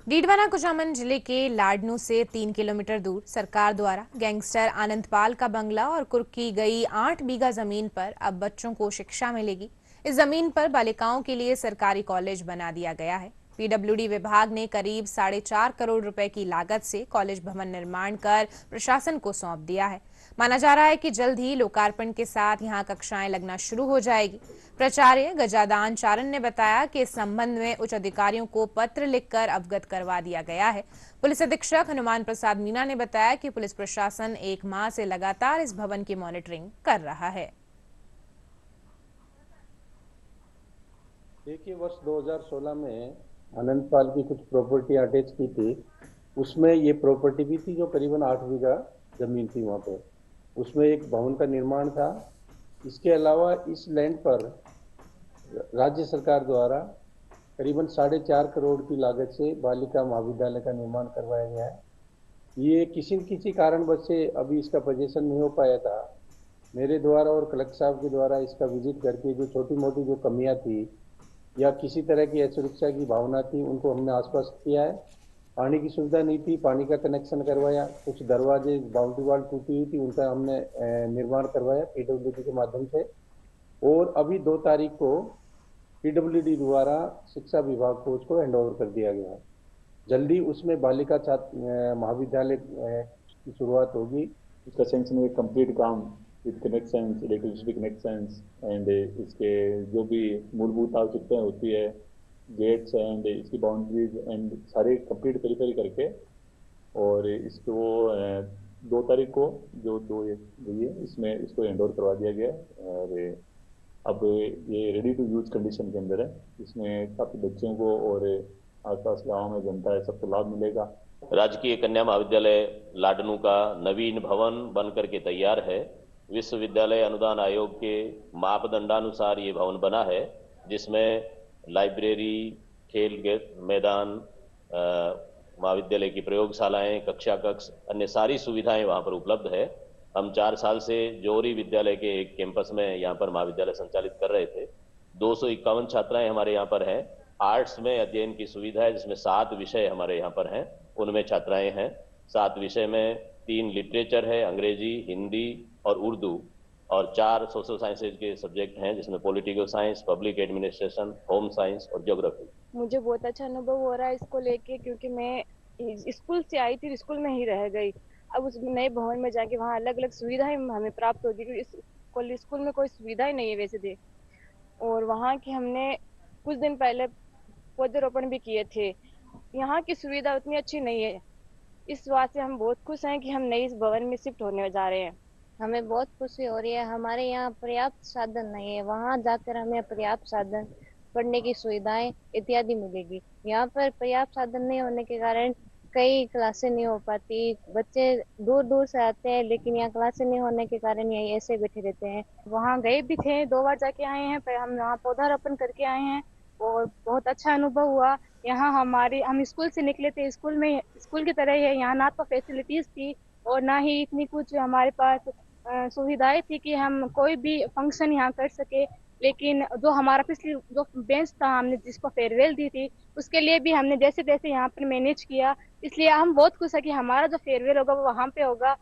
डीडवाना कुचामन जिले के लाडनू से 3 किलोमीटर दूर सरकार द्वारा गैंगस्टर आनंदपाल का बंगला और कुर्क की गई 8 बीघा जमीन पर अब बच्चों को शिक्षा मिलेगी। इस जमीन पर बालिकाओं के लिए सरकारी कॉलेज बना दिया गया है। पीडब्ल्यूडी विभाग ने करीब 4.5 करोड़ रुपए की लागत से कॉलेज भवन निर्माण कर प्रशासन को सौंप दिया है। माना जा रहा है कि जल्द ही लोकार्पण के साथ यहां कक्षाएं लगना शुरू हो जाएगी। प्राचार्य गजादान चारण ने बताया कि इस संबंध में उच्च अधिकारियों को पत्र लिखकर अवगत करवा दिया गया है। पुलिस अधीक्षक हनुमान प्रसाद मीना ने बताया कि पुलिस प्रशासन 1 माह से लगातार इस भवन की मॉनिटरिंग कर रहा है। देखिए, वर्ष 2016 में आनंदपाल की कुछ प्रॉपर्टी अटैच की थी। उसमें ये प्रॉपर्टी भी थी जो करीबन 8 बीघा जमीन थी। वहाँ पे उसमें एक भवन का निर्माण था। इसके अलावा इस लैंड पर राज्य सरकार द्वारा करीबन 4.5 करोड़ की लागत से बालिका महाविद्यालय का निर्माण करवाया गया है। ये किसी न किसी कारणवश से अभी इसका पोजीशन नहीं हो पाया था। मेरे द्वारा और कलेक्टर साहब के द्वारा इसका विजिट करके जो छोटी मोटी जो कमियां थी या किसी तरह की असुरक्षा की भावना थी, उनको हमने आश्वस्त किया है। पानी की सुविधा नहीं थी, पानी का कनेक्शन करवाया। कुछ दरवाजे, बाउंड्री वाल टूटी हुई थी, उनका हमने निर्माण करवाया पीडब्ल्यूडी के माध्यम से। और अभी 2 तारीख को पीडब्ल्यूडी द्वारा शिक्षा विभाग को उसको हैंड ओवर कर दिया गया है। जल्दी उसमें बालिका छात्र महाविद्यालय की शुरुआत होगी। इसका सैंक्शन है, कंप्लीट काम with connections, electricity connections and इसके जो भी मूलभूत आवश्यकताएं होती है, गेट्स एंड इसकी बाउंड्रीज एंड सारे कंप्लीट पेरिफेरी करके, और इसको 2 तारीख को जो 2 है इसमें इसको हैंड ओवर करवा दिया गया है। और अब ये रेडी टू यूज कंडीशन के अंदर है। इसमें काफ़ी बच्चों को और आसपास गाँव में जनता है सबको लाभ मिलेगा। राजकीय कन्या महाविद्यालय लाडनू का नवीन भवन बनकर के तैयार है। विश्वविद्यालय अनुदान आयोग के मापदंडानुसार ये भवन बना है, जिसमें लाइब्रेरी, खेल मैदान, महाविद्यालय की प्रयोगशालाएं, कक्षा कक्ष, अन्य सारी सुविधाएं वहां पर उपलब्ध है। हम 4 साल से जोहरी विद्यालय के एक कैंपस में यहाँ पर महाविद्यालय संचालित कर रहे थे। 251 छात्राएं हमारे यहाँ पर हैं। आर्ट्स में अध्ययन की सुविधा है, जिसमें 7 विषय हमारे यहाँ पर हैं, उनमें छात्राएं हैं। 7 विषय में 3 लिटरेचर है, अंग्रेजी, हिंदी और उर्दू, और 4 सोशल साइंसेज के सब्जेक्ट हैं, जिसमें political science, public administration, home science और ज्योग्राफी। मुझे बहुत अच्छा अनुभव हो रहा है इसको लेके, क्योंकि मैं स्कूल से आई थी, स्कूल में ही रह गई। अब उस नए भवन में जाके वहाँ अलग अलग सुविधाएं हमें प्राप्त होगी, क्योंकि इस स्कूल में कोई सुविधा ही नहीं है वैसे थे। और वहाँ की हमने कुछ दिन पहले पौधरोपण भी किए थे। यहाँ की सुविधा उतनी अच्छी नहीं है। इस बात से हम बहुत खुश हैं कि हम नए इस भवन में शिफ्ट होने जा रहे हैं। हमें बहुत खुशी हो रही है। हमारे यहाँ पर्याप्त साधन नहीं है, वहाँ जाकर हमें पर्याप्त साधन, पढ़ने की सुविधाएं इत्यादि मिलेगी। यहाँ पर पर्याप्त साधन नहीं होने के कारण कई क्लासें नहीं हो पाती। बच्चे दूर दूर से आते हैं, लेकिन यहाँ क्लासें नहीं होने के कारण यही ऐसे बैठे रहते हैं। वहाँ गए भी थे, 2 बार जाके आए हैं, पर हम वहाँ पौधारोपण करके आए हैं और बहुत अच्छा अनुभव हुआ। यहाँ हम स्कूल से निकले थे, स्कूल की तरह है। यहाँ ना तो फैसिलिटीज थी और ना ही इतनी कुछ हमारे पास सुविधाएं थी कि हम कोई भी फंक्शन यहाँ कर सके। लेकिन जो हमारा पिछली जो बेंच था, हमने जिसको फेयरवेल दी थी, उसके लिए भी हमने जैसे तैसे यहाँ पर मैनेज किया। इसलिए हम बहुत खुश है कि हमारा जो फेयरवेल होगा वो वहाँ पे होगा